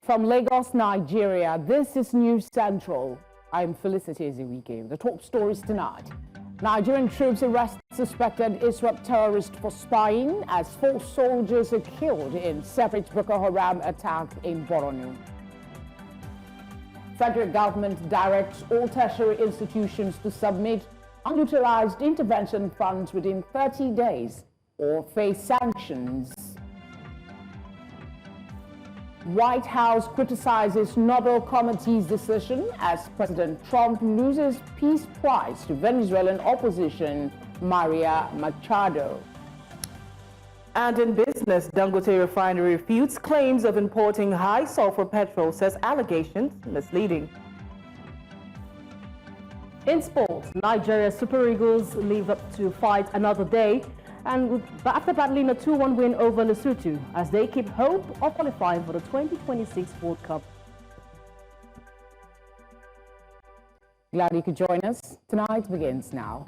From Lagos, Nigeria, this is News Central. I'm Felicity Eziwike. The top stories tonight. Nigerian troops arrest suspected ISWAP terrorist for spying as 4 soldiers are killed in separate Boko Haram attack in Borno. Federal government directs all tertiary institutions to submit unutilized intervention funds within 30 days or face sanctions. White House criticizes Nobel Committee's decision as President Trump loses Peace Prize to Venezuelan opposition Maria Machado. And in business, Dangote Refinery refutes claims of importing high sulfur petrol, says allegations misleading. In sports, Nigeria Super Eagles live up to fight another day and after battling a 2-1 win over Lesotho as they keep hope of qualifying for the 2026 World Cup. Glad you could join us. Tonight begins now.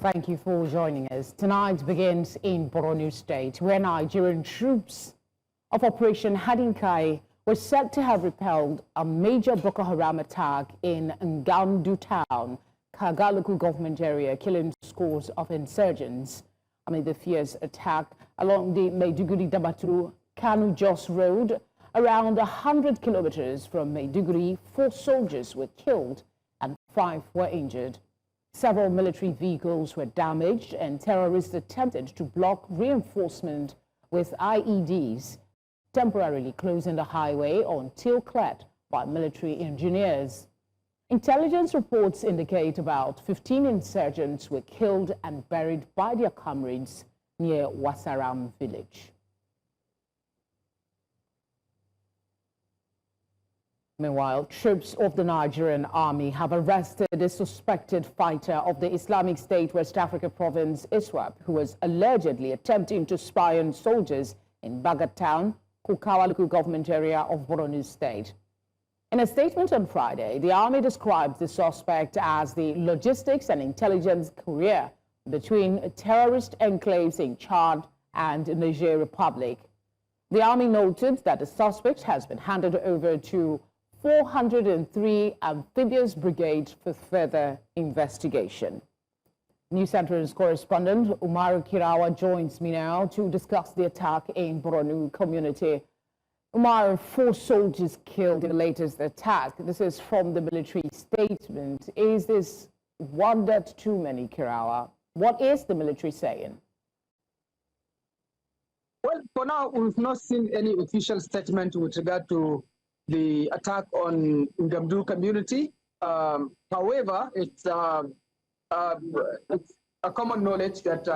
Thank you for joining us. Tonight begins in Borno State, where Nigerian troops of Operation Hadinkai were said to have repelled a major Boko Haram attack in Ngandu town, Kaga local government area, killing scores of insurgents. Amid the fierce attack along the Maiduguri-Damaturu Kanu-Jos road, around 100 kilometers from Maiduguri, 4 soldiers were killed and 5 were injured. Several military vehicles were damaged and terrorists attempted to block reinforcement with IEDs, temporarily closing the highway until cleared by military engineers. Intelligence reports indicate about 15 insurgents were killed and buried by their comrades near Wasaram village. Meanwhile, troops of the Nigerian army have arrested a suspected fighter of the Islamic State West Africa province, ISWAP, who was allegedly attempting to spy on soldiers in Bagat town, Kukawa local government area of Borno State. In a statement on Friday, the army described the suspect as the logistics and intelligence courier between terrorist enclaves in Chad and Niger Republic. The army noted that the suspect has been handed over to 403 Amphibious Brigade for further investigation. News Center's correspondent Umar Kirawa joins me now to discuss the attack in Borno community. Umar, 4 soldiers killed in the latest attack. This is from the military statement. Is this one death too many, Kirawa? What is the military saying? Well, for now, we've not seen any official statement with regard to the attack on Ngamdu community. However, it's a common knowledge that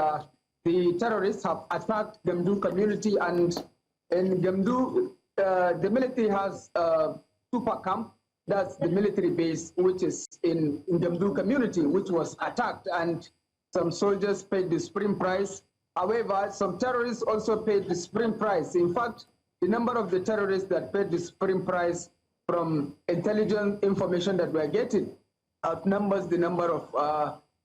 the terrorists have attacked Ngamdu community, and in Ngamdu, the military has a super camp, that's the military base, which is in Ngamdu community, which was attacked, and some soldiers paid the supreme price. However, some terrorists also paid the supreme price. In fact, the number of the terrorists that paid the supreme price from intelligence information that we're getting outnumbers the number of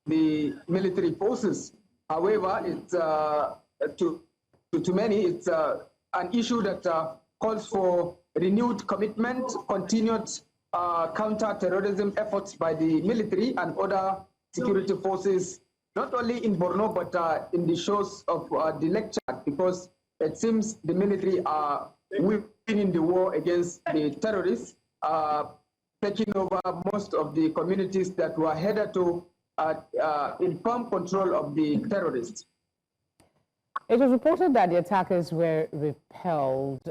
the military forces. However, it's to many, it's an issue that calls for renewed commitment, continued counter-terrorism efforts by the military and other security forces, not only in Borno, but in the shores of the Lake Chad, because it seems the military are winning the war against the terrorists, taking over most of the communities that were headed to in firm control of the terrorists. It was reported that the attackers were repelled.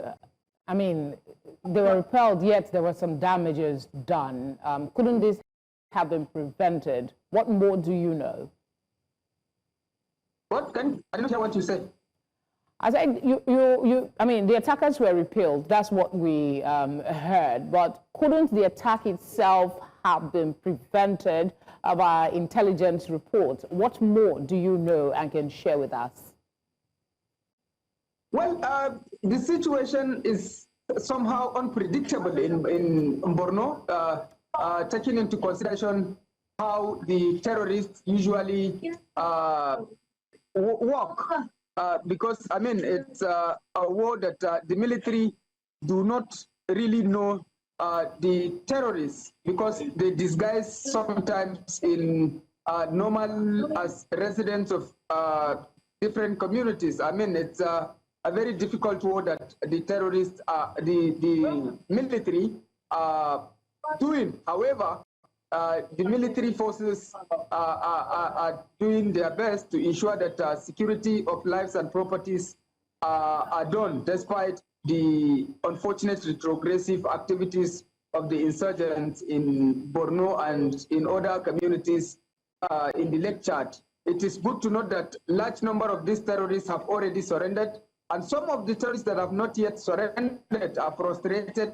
I mean, they were repelled, yet there were some damages done. Couldn't this have been prevented? What more do you know? I don't hear what you said. I said, I mean, the attackers were repelled. That's what we heard. But couldn't the attack itself have been prevented by intelligence reports? What more do you know and can share with us? Well, the situation is somehow unpredictable in Borno, taking into consideration how the terrorists usually work. Because, I mean, it's a war that the military do not really know the terrorists, because they disguise sometimes in normal as residents of different communities. I mean, it's a very difficult war that the terrorists, the military are doing. However, the military forces are doing their best to ensure that security of lives and properties are done, despite the unfortunate retrogressive activities of the insurgents in Borno and in other communities in the Lake Chad. It is good to note that large number of these terrorists have already surrendered, and some of the terrorists that have not yet surrendered are frustrated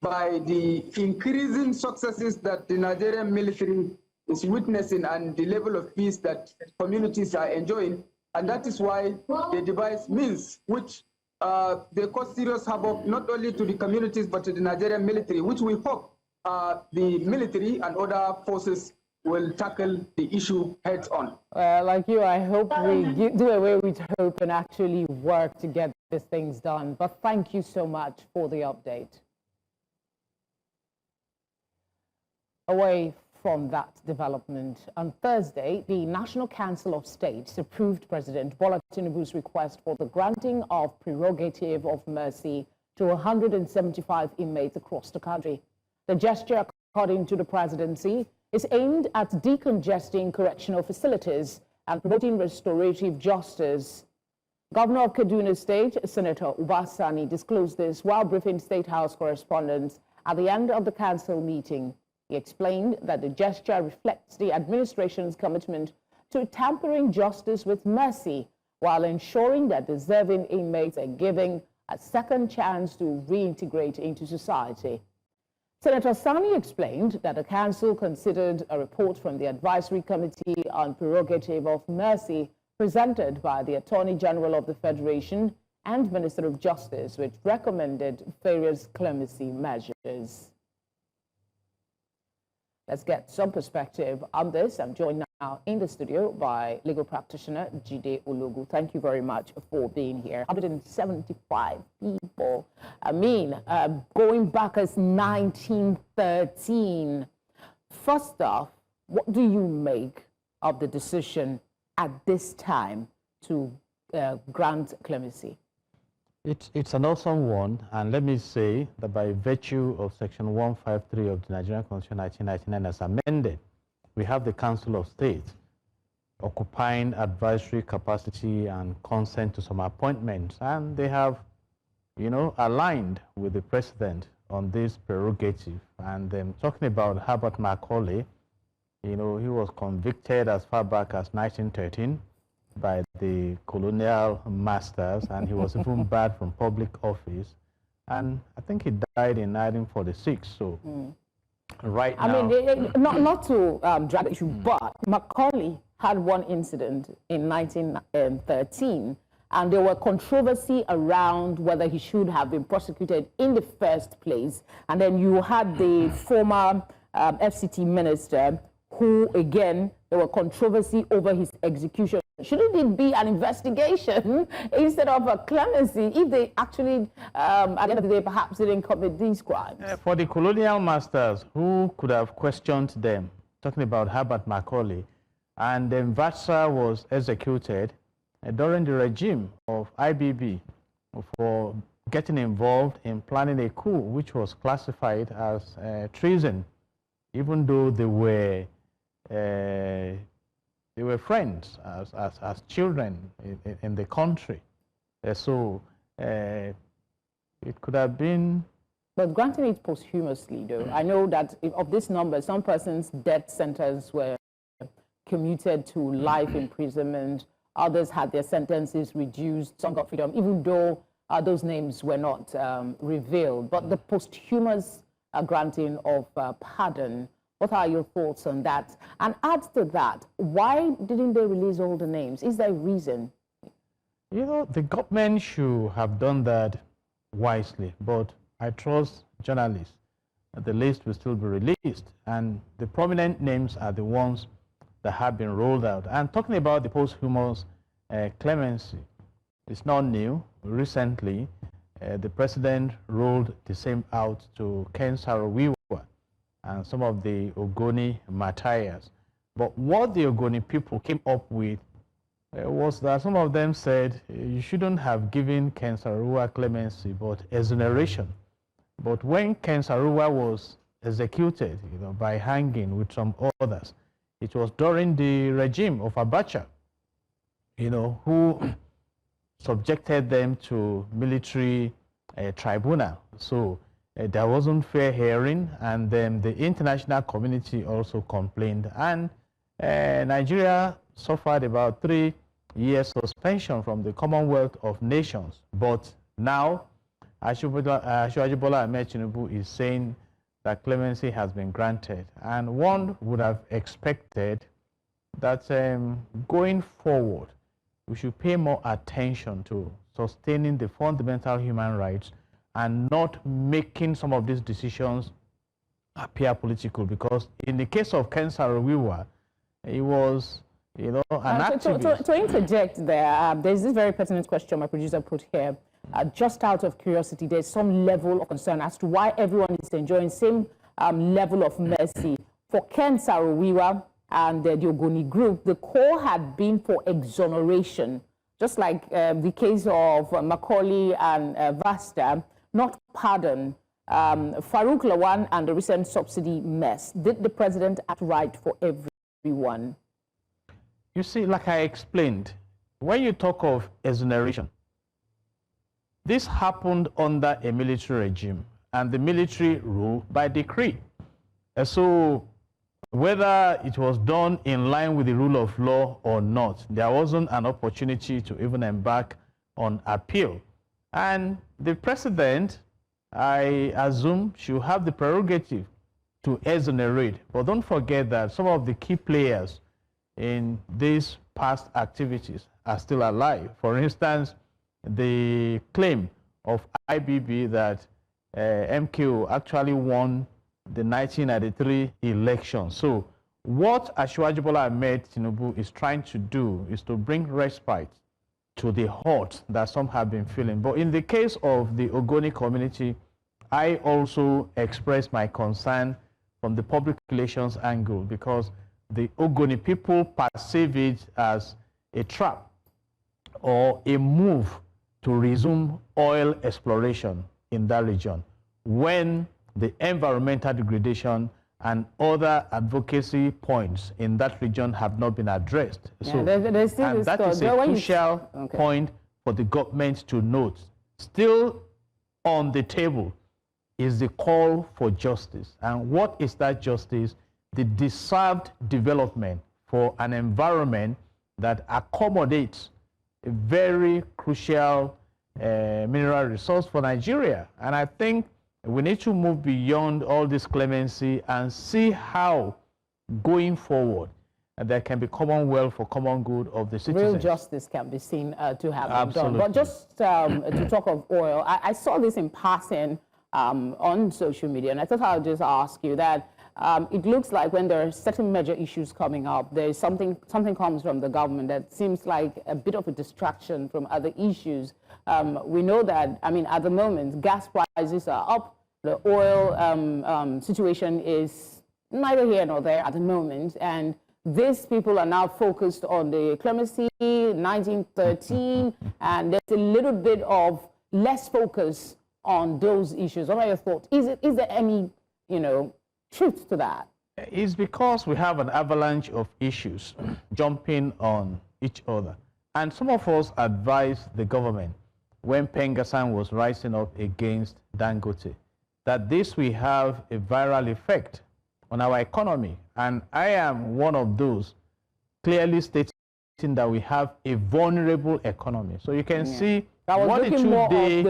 by the increasing successes that the Nigerian military is witnessing and the level of peace that communities are enjoying. And that is why they devise means which they cause serious havoc not only to the communities but to the Nigerian military, which we hope the military and other forces will tackle the issue heads on. Like you, I hope we do away with hope and actually work to get these things done. But thank you so much for the update. Away from that development, on Thursday, the National Council of States approved President Bola Tinubu's request for the granting of prerogative of mercy to 175 inmates across the country. The gesture, according to the presidency, is aimed at decongesting correctional facilities and promoting restorative justice. Governor of Kaduna State, Senator Ubasani, disclosed this while briefing State House correspondents at the end of the council meeting. He explained that the gesture reflects the administration's commitment to tempering justice with mercy while ensuring that deserving inmates are given a second chance to reintegrate into society. Senator Sani explained that the council considered a report from the Advisory Committee on Prerogative of Mercy presented by the Attorney General of the Federation and Minister of Justice, which recommended various clemency measures. Let's get some perspective on this. I'm joined now in the studio by legal practitioner Jide Ologu. Thank you very much for being here. 175 people. I mean, going back as 1913. First off, what do you make of the decision at this time to grant clemency? It's an awesome one, and let me say that by virtue of Section 153 of the Nigerian Constitution 1999 as amended, we have the Council of State occupying advisory capacity and consent to some appointments, and they have, aligned with the President on this prerogative. And talking about Herbert Macaulay, he was convicted as far back as 1913 by the colonial masters, and he was even barred from public office, and I think he died in 1946. So right now, I mean, not to drag the issue, but Macaulay had one incident in 1913, and there were controversy around whether he should have been prosecuted in the first place. And then you had the former FCT minister who, again, there were controversy over his execution. Shouldn't it be an investigation instead of a clemency if they actually, at the end of the day, perhaps didn't commit these crimes? For the colonial masters, who could have questioned them? Talking about Herbert Macaulay, and then Vatsa was executed during the regime of IBB for getting involved in planning a coup, which was classified as treason, even though they were friends as children in the country. So it could have been. But granting it posthumously, though, I know that of this number, some persons' death sentences were commuted to life imprisonment. Others had their sentences reduced. Some got freedom, even though those names were not revealed. But the posthumous granting of pardon, what are your thoughts on that? And add to that, why didn't they release all the names? Is there a reason? The government should have done that wisely. But I trust journalists that the list will still be released, and the prominent names are the ones that have been rolled out. And talking about the posthumous clemency, it's not new. Recently, the president rolled the same out to Ken Saro-Wiwa and some of the Ogoni martyrs. But what the Ogoni people came up with was that some of them said you shouldn't have given Ken Saro-Wiwa clemency, but exoneration. But when Ken Saro-Wiwa was executed, by hanging with some others, it was during the regime of Abacha, who subjected them to military tribunal. So there wasn't fair hearing, and then the international community also complained. And Nigeria suffered about 3 years suspension from the Commonwealth of Nations. But now, Asiwaju Bola Ahmed Tinubu is saying that clemency has been granted. And one would have expected that going forward, we should pay more attention to sustaining the fundamental human rights and not making some of these decisions appear political. Because in the case of Ken Saro-Wiwa, it was, an activist. To interject there, there's this very pertinent question my producer put here. Just out of curiosity, there's some level of concern as to why everyone is enjoying same level of mercy. For Ken Saro-Wiwa and the Ogoni group, the call had been for exoneration, just like the case of Macaulay and Vasta, not pardon. Farouk Lawan and the recent subsidy mess. Did the president act right for everyone? You see, like I explained, when you talk of exoneration, this happened under a military regime, and the military ruled by decree. So whether it was done in line with the rule of law or not, there wasn't an opportunity to even embark on appeal. And the president, I assume, should have the prerogative to exonerate. But don't forget that some of the key players in these past activities are still alive. For instance, the claim of IBB that MKO actually won the 1993 election. So what Asiwaju Bola Ahmed Tinubu is trying to do is to bring respite to the hurt that some have been feeling. But in the case of the Ogoni community, I also express my concern from the public relations angle, because the Ogoni people perceive it as a trap or a move to resume oil exploration in that region when the environmental degradation and other advocacy points in that region have not been addressed. Yeah, so, and that is a crucial point for the government to note. Still on the table is the call for justice. And what is that justice? The deserved development for an environment that accommodates a very crucial mineral resource for Nigeria. And I think we need to move beyond all this clemency and see how, going forward, there can be commonwealth for common good of the citizens. Real justice can be seen to have been done. But just to talk of oil, I saw this in passing on social media, and I thought I would just ask you that it looks like when there are certain major issues coming up, there's something comes from the government that seems like a bit of a distraction from other issues. We know that, I mean, at the moment, gas prices are up. The oil situation is neither here nor there at the moment. And these people are now focused on the clemency, 1913, and there's a little bit of less focus on those issues. What are your thoughts? Is there any, truth to that? It's because we have an avalanche of issues jumping on each other. And some of us advised the government when Pengassan was rising up against Dangote that this will have a viral effect on our economy. And I am one of those clearly stating that we have a vulnerable economy. So you can see what the two-day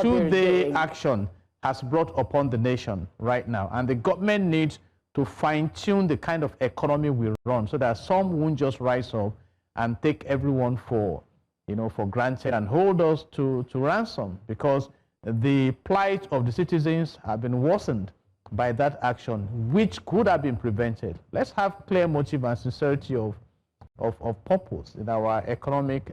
two-day action has brought upon the nation right now. And the government needs to fine-tune the kind of economy we run so that some won't just rise up and take everyone for, for granted and hold us to ransom, because the plight of the citizens have been worsened by that action, which could have been prevented. Let's have clear motive and sincerity of purpose in our economic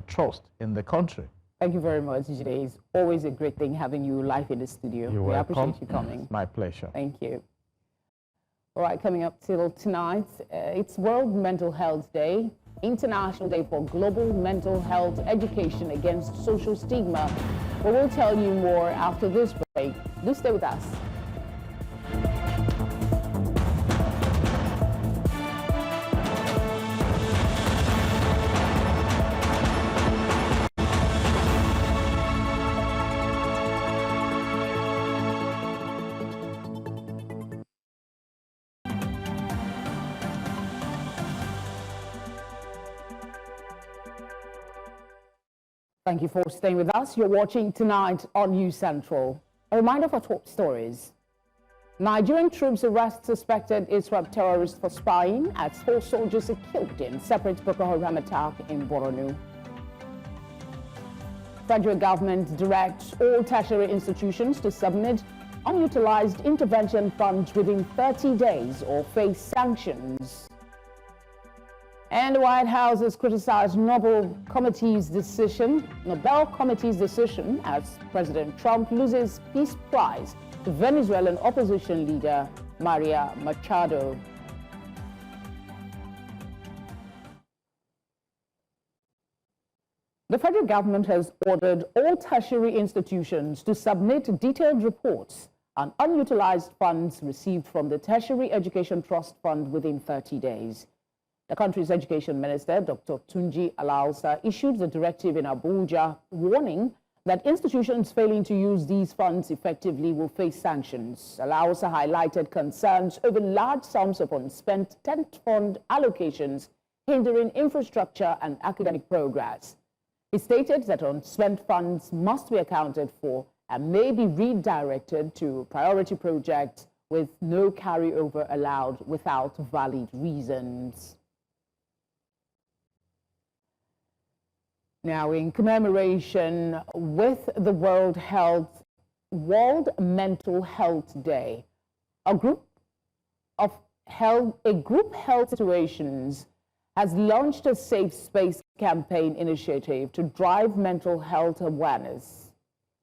trust in the country. Thank you very much, Jide. It's always a great thing having you live in the studio. You're we welcome. appreciate you coming. It's my pleasure. Thank you. All right, coming up till tonight, it's World Mental Health Day, International Day for Global Mental Health Education Against Social Stigma. We will tell you more after this break. Do stay with us. Thank you for staying with us. You're watching Tonight on News Central. A reminder of our top stories. Nigerian troops arrest suspected ISWAP terrorists for spying as 4 soldiers are killed in separate Boko Haram attack in Borno. Federal government directs all tertiary institutions to submit unutilized intervention funds within 30 days or face sanctions. And the White House has criticized Nobel Committee's decision as President Trump loses Peace Prize to Venezuelan opposition leader Maria Machado. The federal government has ordered all tertiary institutions to submit detailed reports on unutilized funds received from the Tertiary Education Trust Fund within 30 days. The country's education minister, Dr. Tunji Alausa, issued the directive in Abuja, warning that institutions failing to use these funds effectively will face sanctions. Alausa highlighted concerns over large sums of unspent tent fund allocations hindering infrastructure and academic progress. He stated that unspent funds must be accounted for and may be redirected to priority projects with no carryover allowed without valid reasons. Now, in commemoration with the World Mental Health Day, a group Health Situations has launched a Safe Space campaign initiative to drive mental health awareness.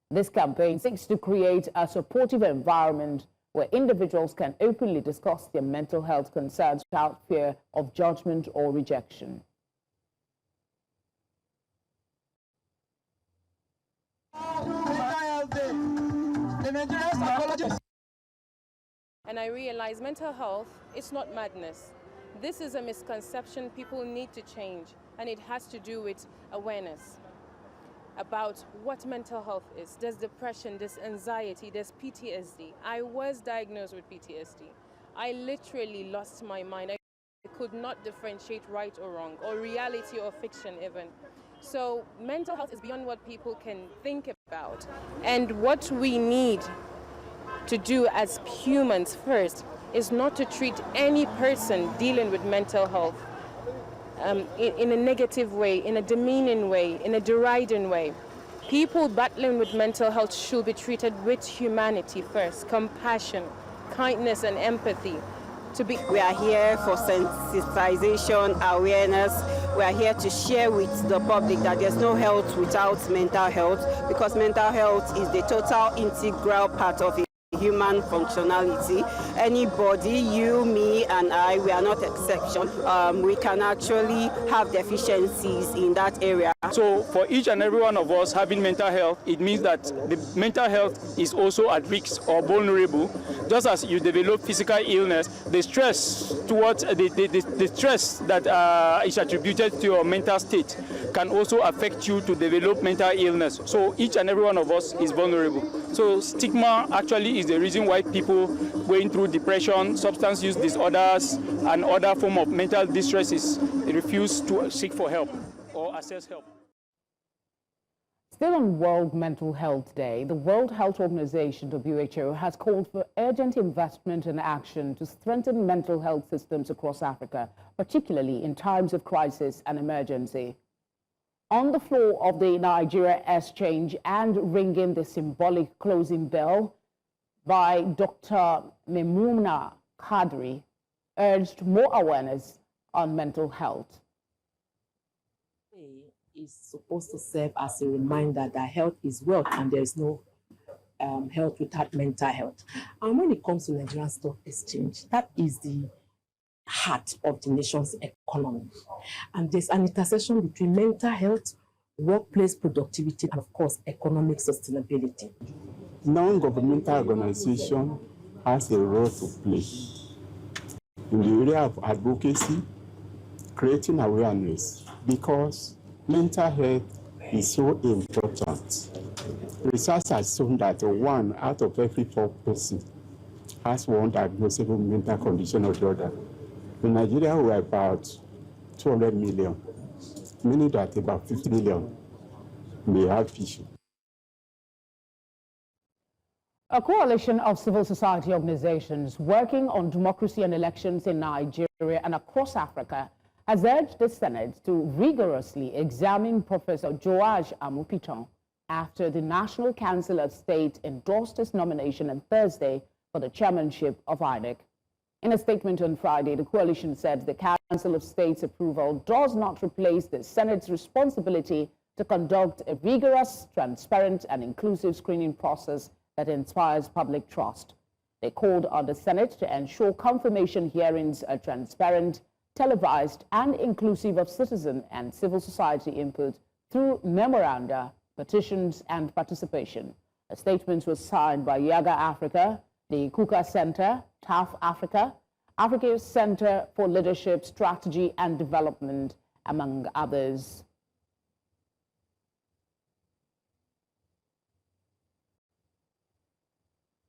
This campaign seeks to create a supportive environment where individuals can openly discuss their mental health concerns without fear of judgment or rejection. And I realize mental health is not madness. This is a misconception people need to change, and it has to do with awareness about what mental health is. There's depression, there's anxiety, there's PTSD. I was diagnosed with PTSD. I literally lost my mind. I could not differentiate right or wrong, or reality or fiction even. So mental health is beyond what people can think about. And what we need to do as humans first is not to treat any person dealing with mental health in a negative way, in a demeaning way, in a deriding way. People battling with mental health should be treated with humanity first, compassion, kindness and empathy. We are here for sensitization, awareness. We are here to share with the public that there's no health without mental health, because mental health is the total integral part of it. Human functionality. Anybody, you, me, and I, we are not exception. We can actually have deficiencies in that area. So for each and every one of us having mental health, it means that the mental health is also at risk or vulnerable. Just as you develop physical illness, the stress towards the stress that is attributed to your mental state can also affect you to develop mental illness. So each and every one of us is vulnerable. So stigma actually is the reason why people going through depression, substance use disorders, and other form of mental distresses refuse to seek for help or access help. Still on World Mental Health Day, the World Health Organization, WHO, has called for urgent investment and action to strengthen mental health systems across Africa, particularly in times of crisis and emergency. On the floor of the Nigeria Exchange and ringing the symbolic closing bell by Dr. Memuna Kadri urged more awareness on mental health. Is supposed to serve as a reminder that health is wealth and there is no health without mental health. And when it comes to Nigerian Stock Exchange, that is the heart of the nation's economy. And there's an intersection between mental health, workplace productivity, and of course, economic sustainability. Non-governmental organization has a role to play in the area of advocacy, creating awareness, because mental health is so important. Research has shown that 1 out of every 4 persons has one diagnosable mental condition or the other. In Nigeria, we're about 200 million, meaning that about 50 million may have issues. A coalition of civil society organizations working on democracy and elections in Nigeria and across Africa has urged the Senate to rigorously examine Professor George Amupiton after the National Council of State endorsed his nomination on Thursday for the chairmanship of INEC. In a statement on Friday, the coalition said the Council of State's approval does not replace the Senate's responsibility to conduct a rigorous, transparent, and inclusive screening process that inspires public trust. They called on the Senate to ensure confirmation hearings are transparent, televised, and inclusive of citizen and civil society input through memoranda, petitions, and participation. A statement was signed by Yaga Africa, the Kuka Center, TAF Africa, Africa Center for Leadership, Strategy, and Development, among others.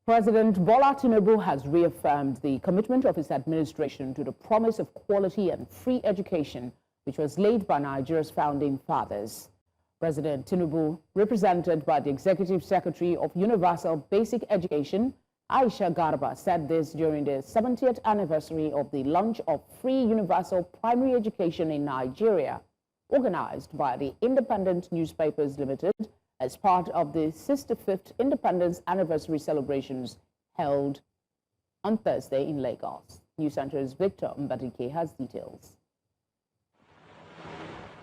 President Bola Tinubu has reaffirmed the commitment of his administration to the promise of quality and free education, which was laid by Nigeria's founding fathers. President Tinubu, represented by the Executive Secretary of Universal Basic Education, Aisha Garba, said this during the 70th anniversary of the launch of free universal primary education in Nigeria, organized by the Independent Newspapers Limited as part of the 65th Independence Anniversary celebrations held on Thursday in Lagos. News Center's Victor Mbadike has details.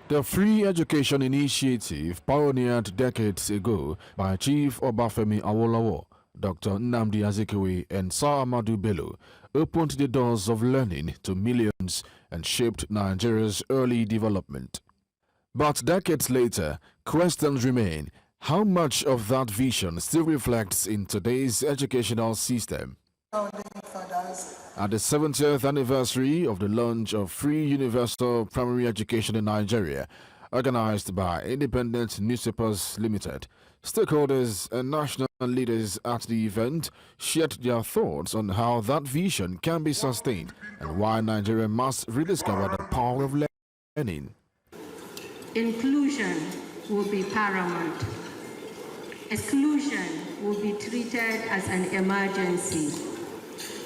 The free education initiative, pioneered decades ago by Chief Obafemi Awolowo, Dr. Nnamdi Azikiwe, and Sir Ahmadu Bello, opened the doors of learning to millions and shaped Nigeria's early development. But decades later, questions remain. How much of that vision still reflects in today's educational system? At the 70th anniversary of the launch of free universal primary education in Nigeria, organized by Independent Newspapers Limited, stakeholders and national leaders at the event shared their thoughts on how that vision can be sustained and why Nigeria must rediscover the power of learning. Inclusion will be paramount. Exclusion will be treated as an emergency.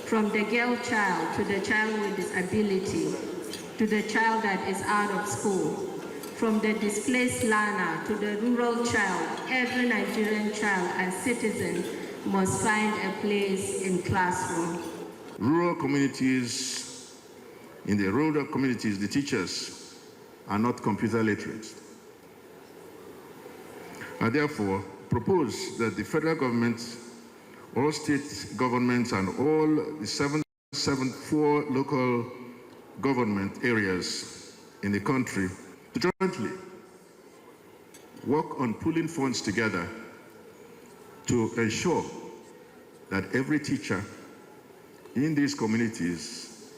From the girl child to the child with disability, to the child that is out of school, from the displaced learner to the rural child, every Nigerian child and citizen must find a place in classroom. Rural communities, in the rural communities, the teachers are not computer literate. I therefore propose that the federal government, all state governments, and all the 774 local government areas in the country to jointly work on pooling funds together to ensure that every teacher in these communities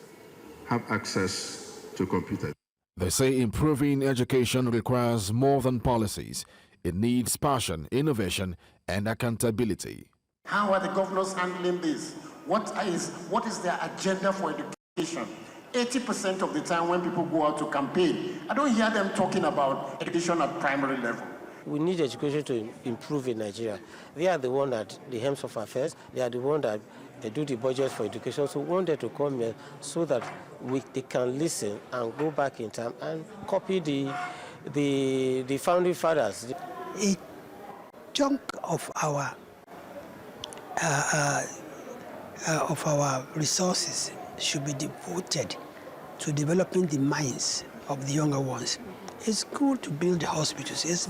have access to computers. They say improving education requires more than policies. It needs passion, innovation, and accountability. How are the governors handling this? What is their agenda for education? 80% of the time when people go out to campaign, I don't hear them talking about education at primary level. We need education to improve in Nigeria. They are the one that the hems of affairs, they are the one that they do the budget for education. So we want them to come here so that they can listen and go back in time and copy the the founding fathers. A chunk of our resources should be devoted to developing the minds of the younger ones. It's good to build hospitals, it's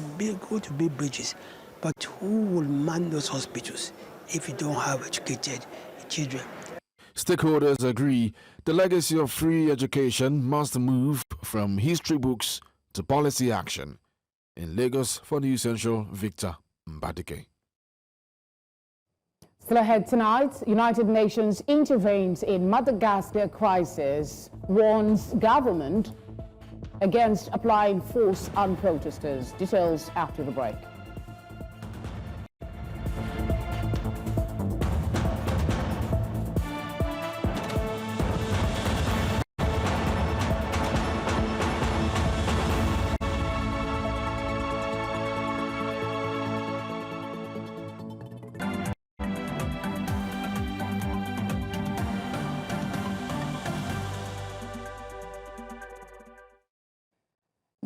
good to build bridges, but who will man those hospitals if you don't have educated children? Stakeholders agree the legacy of free education must move from history books to policy action. In Lagos, for News Central, Victor Mbadike. Still ahead tonight, United Nations intervenes in Madagascar crisis, warns government against applying force on protesters. Details after the break.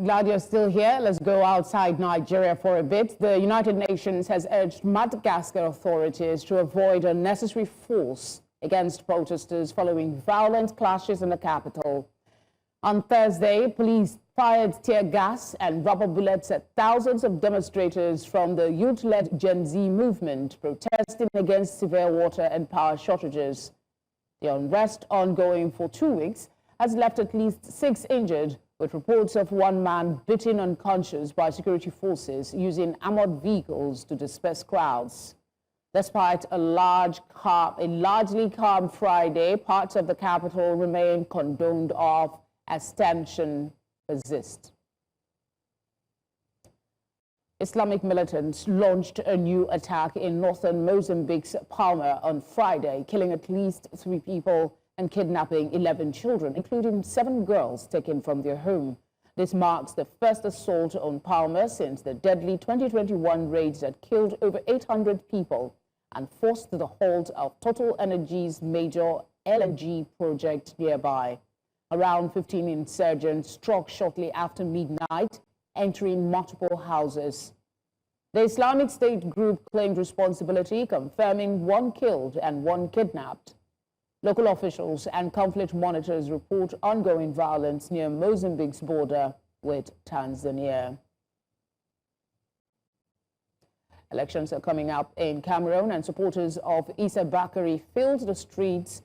Glad you're still here. Let's go outside Nigeria for a bit. The United Nations has urged Madagascar authorities to avoid unnecessary force against protesters following violent clashes in the capital. On Thursday, police fired tear gas and rubber bullets at thousands of demonstrators from the youth-led Gen Z movement protesting against severe water and power shortages. The unrest, ongoing for 2 weeks, has left at least 6 injured, with reports of one man beaten unconscious by security forces using armored vehicles to disperse crowds. Despite a largely calm Friday, parts of the capital remain condoned of as tension persists. Islamic militants launched a new attack in northern Mozambique's Palma on Friday, killing at least 3 people and kidnapping 11 children, including 7 girls taken from their home. This marks the first assault on Palma since the deadly 2021 raids that killed over 800 people and forced the halt of Total Energy's major LNG project nearby. Around 15 insurgents struck shortly after midnight, entering multiple houses. The Islamic State group claimed responsibility, confirming 1 killed and 1 kidnapped. Local officials and conflict monitors report ongoing violence near Mozambique's border with Tanzania. Elections are coming up in Cameroon, and supporters of Issa Bakari filled the streets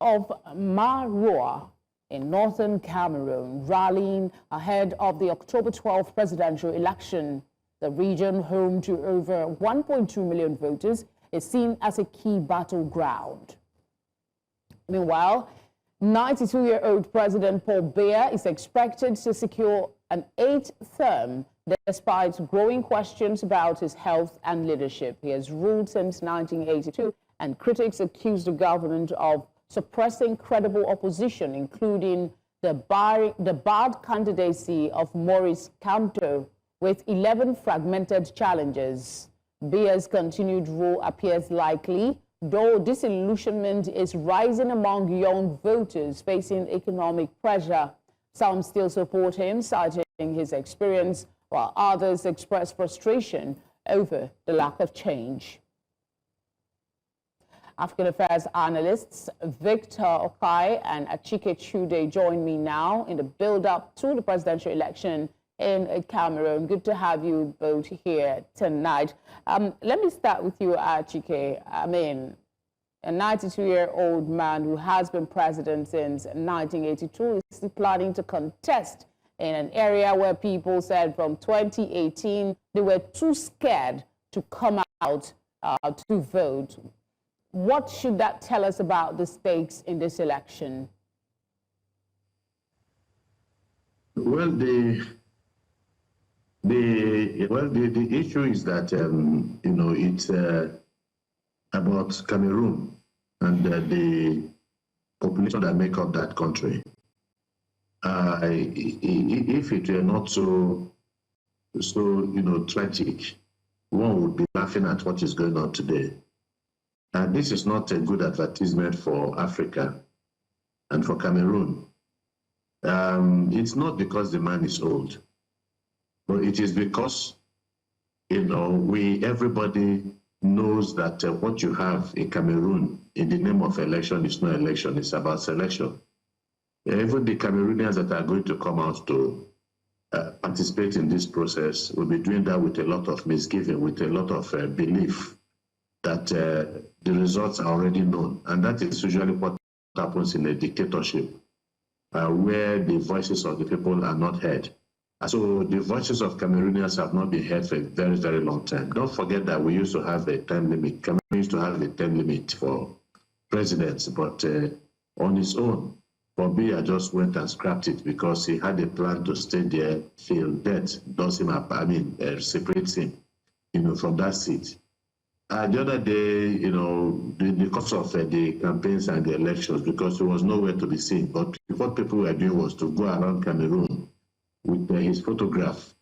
of Maroua in northern Cameroon, rallying ahead of the October 12th presidential election. The region, home to over 1.2 million voters, is seen as a key battleground. Meanwhile, 92-year-old President Paul Biya is expected to secure an 8th term despite growing questions about his health and leadership. He has ruled since 1982, and critics accuse the government of suppressing credible opposition, including the barred candidacy of Maurice Kamto, with 11 fragmented challenges. Biya's continued rule appears likely, though disillusionment is rising among young voters facing economic pressure. Some still support him, citing his experience, while others express frustration over the lack of change. African affairs analysts Victor Okai and Achike Chude join me now in the build-up to the presidential election in Cameroon. Good to have you both here tonight. Let me start with you, Achike. I mean, a 92-year-old man who has been president since 1982 is planning to contest in an area where people said from 2018 they were too scared to come out to vote. What should that tell us about the stakes in this election? Well, the issue is that it's about Cameroon and the population that make up that country. If it were not so tragic, one would be laughing at what is going on today. And this is not a good advertisement for Africa and for Cameroon. It's not because the man is old. But it is because, everybody knows that what you have in Cameroon in the name of election is not election, it's about selection. Even the Cameroonians that are going to come out to participate in this process will be doing that with a lot of misgiving, with a lot of belief that the results are already known. And that is usually what happens in a dictatorship, where the voices of the people are not heard. So the voices of Cameroonians have not been heard for a very, very long time. Don't forget that we used to have a term limit. Cameroon used to have a term limit for presidents, but on his own, Biya just went and scrapped it because he had a plan to stay there till death does him up. Separates him, from that seat. The other day, because of the campaigns and the elections, because there was nowhere to be seen. But what people were doing was to go around Cameroon with his photograph,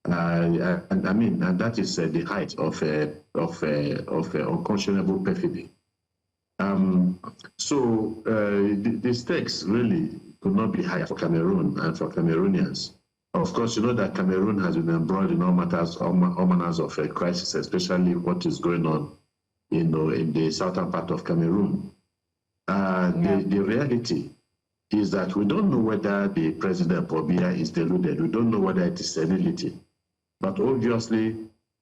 and that is the height of unconscionable perfidy. The stakes really could not be higher for Cameroon and for Cameroonians. Of course, you know that Cameroon has been embroiled in all manners of crisis, especially what is going on, in the southern part of Cameroon. The reality is that we don't know whether the president, Biya, is deluded. We don't know whether it is senility. But obviously,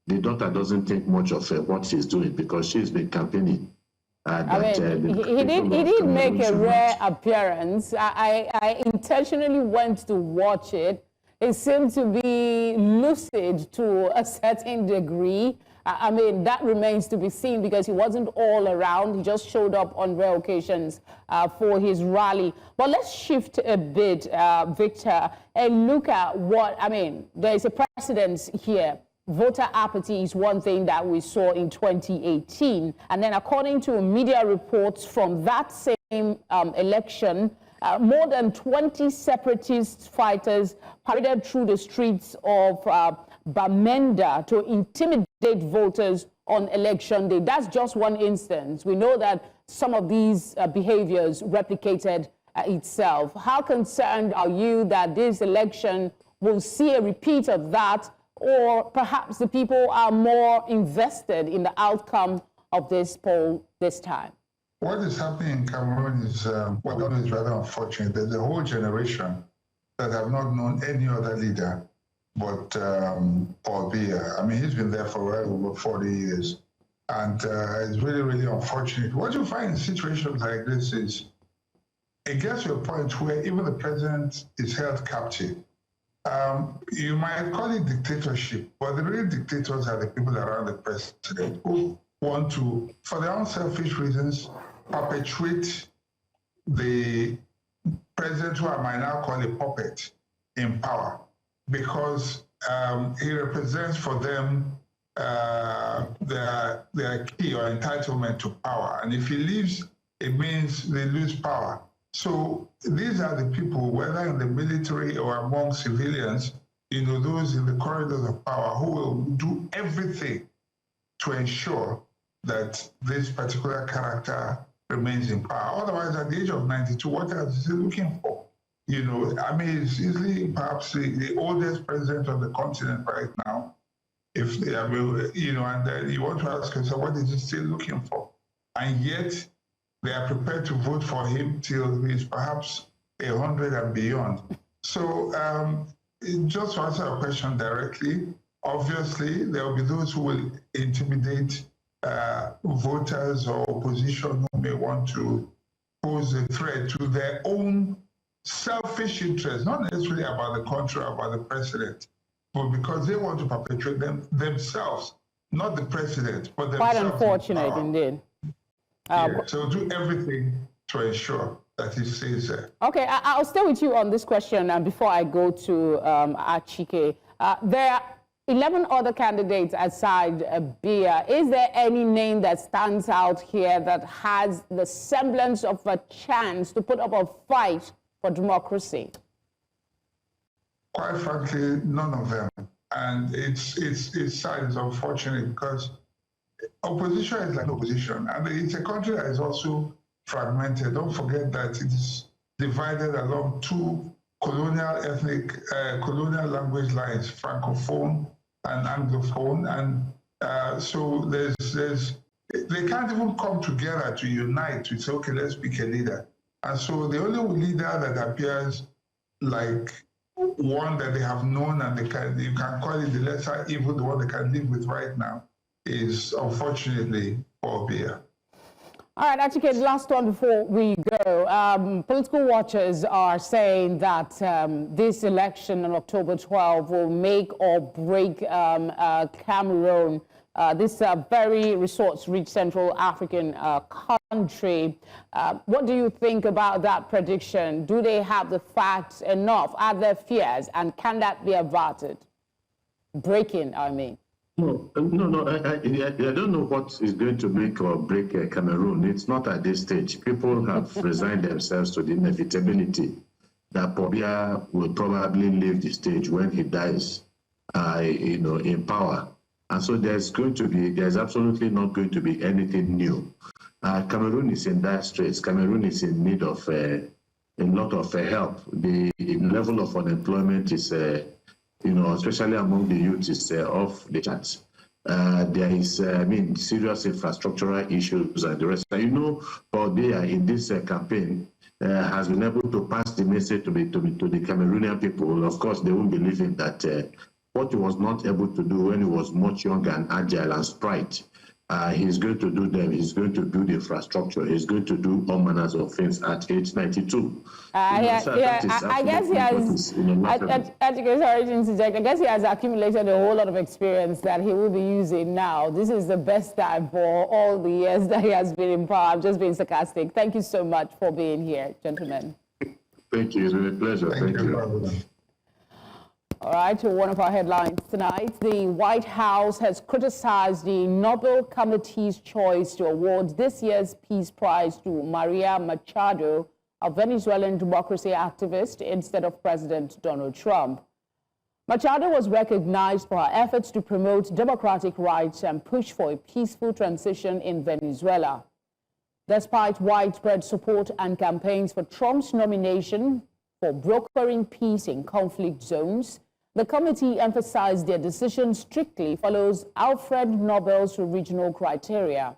the daughter doesn't think much of what she's doing because she's been campaigning. He did make a rare appearance. I intentionally went to watch it. It seemed to be lucid to a certain degree. That remains to be seen because he wasn't all around. He just showed up on rare occasions for his rally. But let's shift a bit, Victor, and look at there is a precedent here. Voter apathy is one thing that we saw in 2018. And then according to media reports from that same election, more than 20 separatist fighters paraded through the streets of Bamenda to intimidate voters on election day. That's just one instance. We know that some of these behaviors replicated itself. How concerned are you that this election will see a repeat of that, or perhaps the people are more invested in the outcome of this poll this time? What is happening in Cameroon is rather unfortunate. There's a whole generation that have not known any other leader but Paul Biya. He's been there for well over 40 years. And it's really, really unfortunate. What you find in situations like this is it gets to a point where even the president is held captive. You might call it dictatorship, but the real dictators are the people around the president who want to, for their own selfish reasons, perpetuate the president, who I might now call a puppet, in power, because he represents for them their key or entitlement to power. And if he leaves, it means they lose power. So these are the people, whether in the military or among civilians, those in the corridors of power, who will do everything to ensure that this particular character remains in power. Otherwise, at the age of 92, what else is he looking for? He's easily perhaps the oldest president on the continent right now. And then you want to ask yourself, what is he still looking for? And yet, they are prepared to vote for him till he's perhaps 100 and beyond. So just to answer your question directly, obviously there will be those who will intimidate voters or opposition who may want to pose a threat to their own selfish interests, not necessarily about the country or about the president, but because they want to perpetuate themselves, not the president, but themselves. Quite unfortunate indeed. So do everything to ensure that he stays there. Okay, I'll stay with you on this question before I go to Achike. There are 11 other candidates aside Biya. Is there any name that stands out here that has the semblance of a chance to put up a fight for democracy? Quite frankly, none of them. And it's sad, it's unfortunate, because opposition is like opposition. And it's a country that is also fragmented. Don't forget that it is divided along two colonial language lines, Francophone and Anglophone, and so they can't even come together to unite to say, okay, let's pick a leader. And so the only leader that appears like one that they have known and you can call it the lesser evil, the one they can live with right now, is unfortunately Paul Biya. All right, actually, last one before we go. Political watchers are saying that this election on October 12 will make or break Cameroon, this very resource-rich Central African country. What do you think about that prediction? Do they have the facts enough? Are there fears? And can that be averted? Breaking, I mean. No. I don't know what is going to make or break Cameroon. It's not at this stage. People have resigned themselves to the inevitability that Paul Biya will probably leave the stage when he dies, in power. And so there's absolutely not going to be anything new. Cameroon is in dire straits. Cameroon is in need of a lot of help. The level of unemployment is especially among the youth, is off the charts. There is, serious infrastructural issues and the rest. Paul Biya in this campaign has been able to pass the message to the Cameroonian people. Of course, they won't believe in that. What he was not able to do when he was much younger and agile and sprite, he's going to do them. He's going to build infrastructure. He's going to do all manners of things at age 92. I guess he has. I guess he has accumulated a whole lot of experience that he will be using now. This is the best time for all the years that he has been in power. I'm just being sarcastic. Thank you so much for being here, gentlemen. Thank you. It's been a pleasure. Thank you. All right, to one of our headlines tonight, the White House has criticized the Nobel Committee's choice to award this year's Peace Prize to Maria Machado, a Venezuelan democracy activist, instead of President Donald Trump. Machado was recognized for her efforts to promote democratic rights and push for a peaceful transition in Venezuela. Despite widespread support and campaigns for Trump's nomination for brokering peace in conflict zones, the committee emphasized their decision strictly follows Alfred Nobel's original criteria.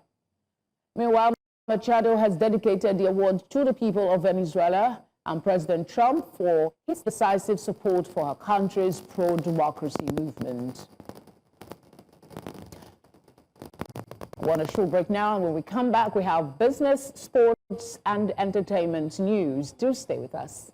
Meanwhile, Machado has dedicated the award to the people of Venezuela and President Trump for his decisive support for her country's pro-democracy movement. I want a short break now, and when we come back, we have business, sports, and entertainment news. Do stay with us.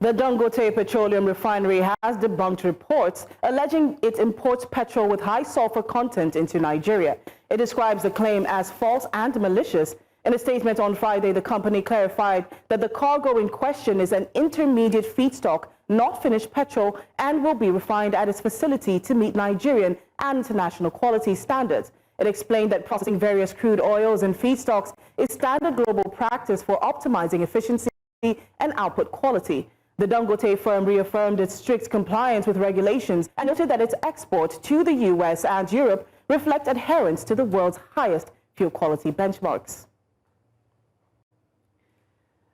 The Dangote Petroleum Refinery has debunked reports alleging it imports petrol with high sulfur content into Nigeria. It describes the claim as false and malicious. In a statement on Friday, the company clarified that the cargo in question is an intermediate feedstock, not finished petrol, and will be refined at its facility to meet Nigerian and international quality standards. It explained that processing various crude oils and feedstocks is standard global practice for optimizing efficiency and output quality. The Dangote firm reaffirmed its strict compliance with regulations and noted that its export to the U.S. and Europe reflect adherence to the world's highest fuel quality benchmarks.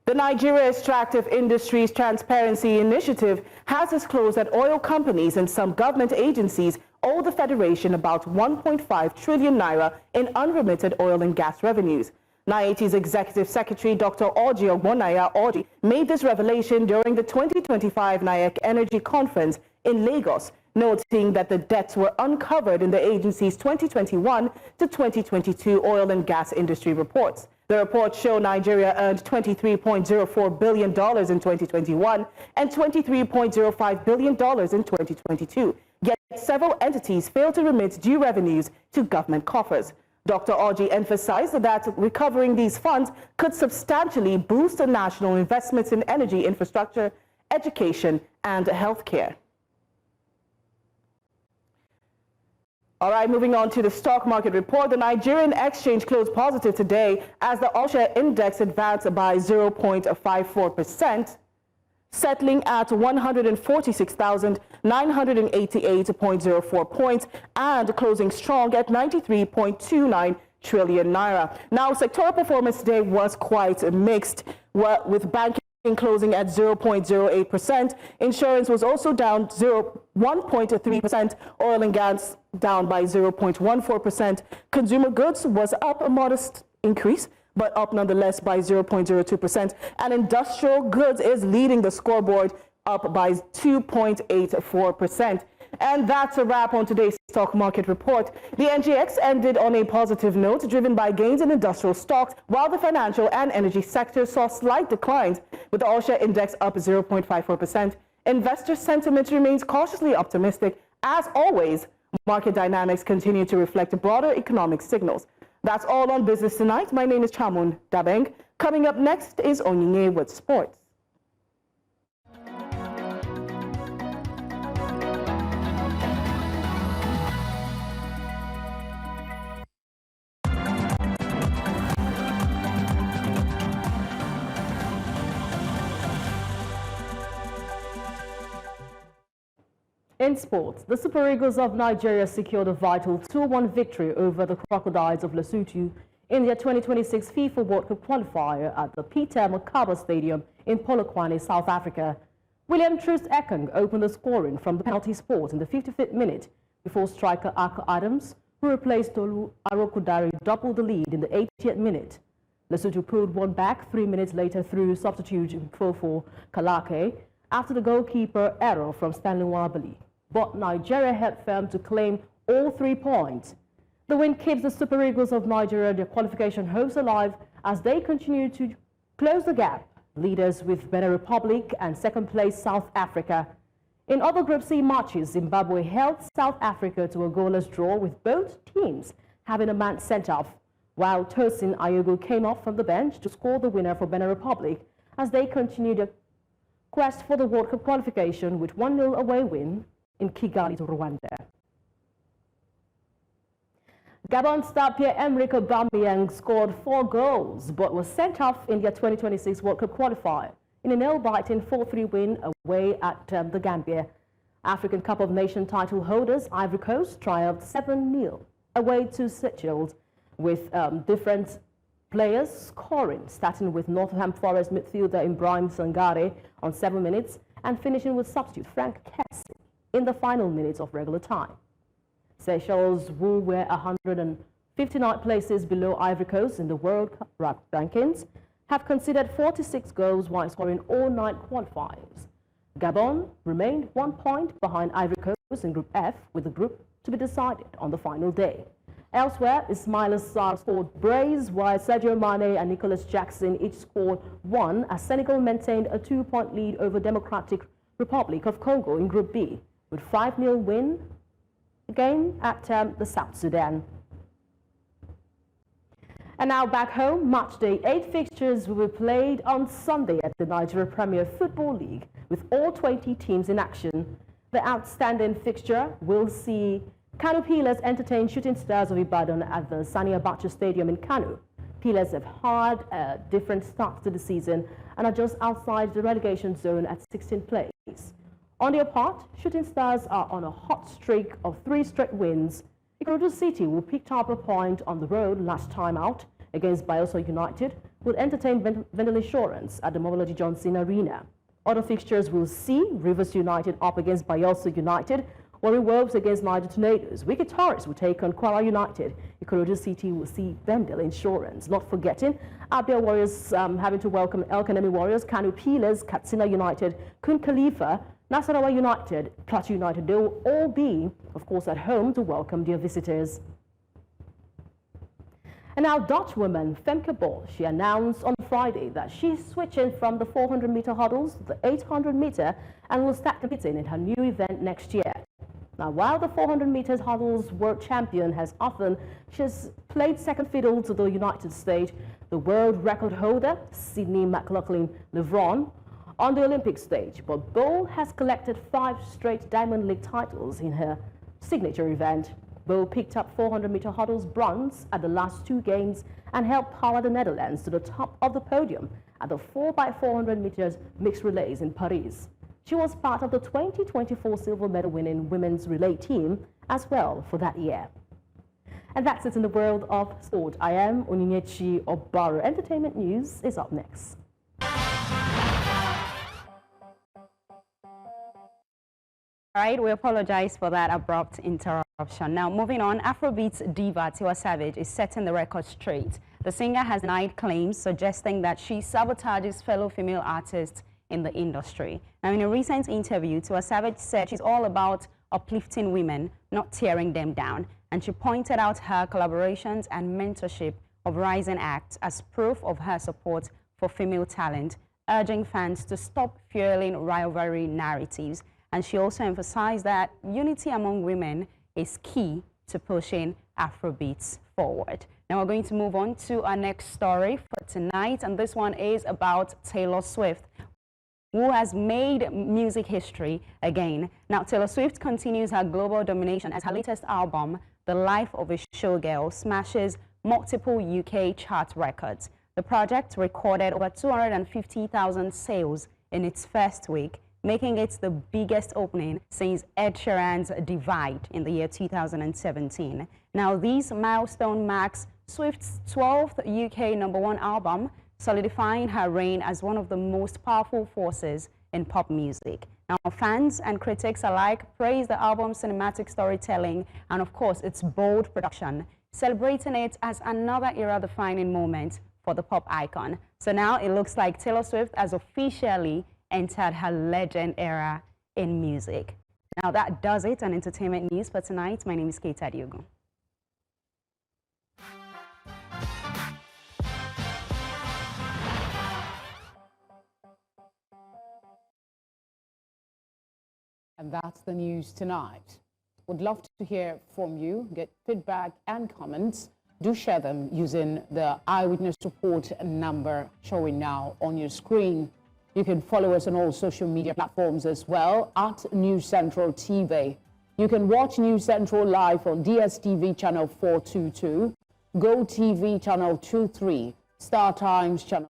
The Nigeria Extractive Industries Transparency Initiative has disclosed that oil companies and some government agencies owe the Federation about 1.5 trillion naira in unremitted oil and gas revenues. NIET's Executive Secretary, Dr. Orji Ogbonnaya Orji, made this revelation during the 2025 NIEC Energy Conference in Lagos, noting that the debts were uncovered in the agency's 2021 to 2022 oil and gas industry reports. The reports show Nigeria earned $23.04 billion in 2021 and $23.05 billion in 2022, yet several entities failed to remit due revenues to government coffers. Dr. Orji emphasized that recovering these funds could substantially boost the national investments in energy infrastructure, education, and healthcare. All right, moving on to the stock market report. The Nigerian exchange closed positive today as the all-share index advanced by 0.54%. settling at 146,988.04 points and closing strong at 93.29 trillion naira. Now, sectoral performance today was quite mixed, with banking closing at 0.08%. Insurance was also down 1.3%. Oil and gas down by 0.14%. Consumer goods was up a modest increase, but up nonetheless by 0.02%. And industrial goods is leading the scoreboard, up by 2.84%. And that's a wrap on today's stock market report. The NGX ended on a positive note, driven by gains in industrial stocks, while the financial and energy sector saw slight declines, with the all-share index up 0.54%. Investor sentiment remains cautiously optimistic. As always, market dynamics continue to reflect broader economic signals. That's all on Business Tonight. My name is Chamun Dabeng. Coming up next is Onyinye with sports. In sports, the Super Eagles of Nigeria secured a vital 2-1 victory over the Crocodiles of Lesotho in their 2026 FIFA World Cup qualifier at the Peter Mokaba Stadium in Polokwane, South Africa. William Troost Ekong opened the scoring from the penalty spot in the 55th minute before striker Ako Adams, who replaced Tolu Arokudari, doubled the lead in the 80th minute. Lesotho pulled one back 3 minutes later through substitute Fofo Kalake after the goalkeeper error from Stanley Wabali. But Nigeria held firm to claim all 3 points. The win keeps the Super Eagles of Nigeria their qualification hopes alive as they continue to close the gap, leaders with Benin Republic and second place South Africa. In other Group C matches, Zimbabwe held South Africa to a goalless draw, with both teams having a man sent off, while Tosin Ayogo came off from the bench to score the winner for Benin Republic as they continued their quest for the World Cup qualification with 1-0 away win in Kigali to Rwanda. Gabon star Pierre-Emerick Aubameyang scored 4 goals but was sent off in their 2026 World Cup qualifier in a nail-biting 4-3 win away at the Gambia. African Cup of Nations title holders Ivory Coast triumphed 7-0 away to Seychelles, with different players scoring, starting with Nottingham Forest midfielder Ibrahim Sangare on 7 minutes and finishing with substitute Frank Kessie in the final minutes of regular time. Seychelles, who were 159 places below Ivory Coast in the World Cup rankings, have conceded 46 goals while scoring all 9 qualifiers. Gabon remained 1 point behind Ivory Coast in Group F, with the group to be decided on the final day. Elsewhere, Ismaila Sarr scored brace, while Sadio Mane and Nicholas Jackson each scored 1 as Senegal maintained a 2-point lead over Democratic Republic of Congo in Group B, with 5-0 win again at the South Sudan. And now back home, match day 8 fixtures will be played on Sunday at the Nigeria Premier Football League, with all 20 teams in action. The outstanding fixture will see Kano Pillars entertain Shooting Stars of Ibadan at the Sani Abacha Stadium in Kano. Pillars have had a different start to the season and are just outside the relegation zone at 16th place. On their part, Shooting Stars are on a hot streak of 3 straight wins. Ikorodu City, who picked up a point on the road last time out against Bayelsa United, will entertain Vendel Insurance at the Mobology Johnson Arena. Other fixtures will see Rivers United up against Bayelsa United, Warri Wolves against Niger Tornadoes. Wiki Torres will take on Kwara United. Ikorodu City will see Vendel Insurance. Not forgetting, Abia Warriors having to welcome El Kanemi Warriors, Kano Pillars, Katsina United, Kun Khalifa, Nasarawa United, Plateau United. They will all be, of course, at home to welcome their visitors. And now Dutch woman Femke Bol, she announced on Friday that she's switching from the 400-meter hurdles to the 800-meter and will start competing in her new event next year. Now, while the 400 meters hurdles world champion has often, she's played second fiddle to the United States, the world record holder, Sydney McLaughlin-Levron, on the Olympic stage. But Bol has collected 5 straight Diamond League titles in her signature event. Bo picked up 400-meter hurdles bronze at the last 2 games and helped power the Netherlands to the top of the podium at the 4x400 meters mixed relays in Paris. She was part of the 2024 silver medal winning women's relay team as well for that year. And that's it in the world of sport. I am Onyinyechi Obaro. Entertainment news is up next. All right, we apologize for that abrupt interruption. Now, moving on, Afrobeats diva Tiwa Savage is setting the record straight. The singer has denied claims suggesting that she sabotages fellow female artists in the industry. Now, in a recent interview, Tiwa Savage said she's all about uplifting women, not tearing them down. And she pointed out her collaborations and mentorship of rising acts as proof of her support for female talent, urging fans to stop fueling rivalry narratives. And she also emphasized that unity among women is key to pushing Afrobeats forward. Now we're going to move on to our next story for tonight, and this one is about Taylor Swift, who has made music history again. Now, Taylor Swift continues her global domination as her latest album, The Life of a Showgirl, smashes multiple UK chart records. The project recorded over 250,000 sales in its first week, making it the biggest opening since Ed Sheeran's Divide in the year 2017. Now, this milestone marks Swift's 12th UK #1 album, solidifying her reign as one of the most powerful forces in pop music. Now, fans and critics alike praise the album's cinematic storytelling and, of course, its bold production, celebrating it as another era-defining moment for the pop icon. So now it looks like Taylor Swift has officially entered her legend era in music. Now that does it on entertainment news for tonight. My name is Kate Adiogo. And that's the news tonight. Would love to hear from you, get feedback and comments. Do share them using the Eyewitness Report number showing now on your screen. You can follow us on all social media platforms as well at News Central TV. You can watch News Central live on DSTV channel 422, GoTV channel 23, Star Times channel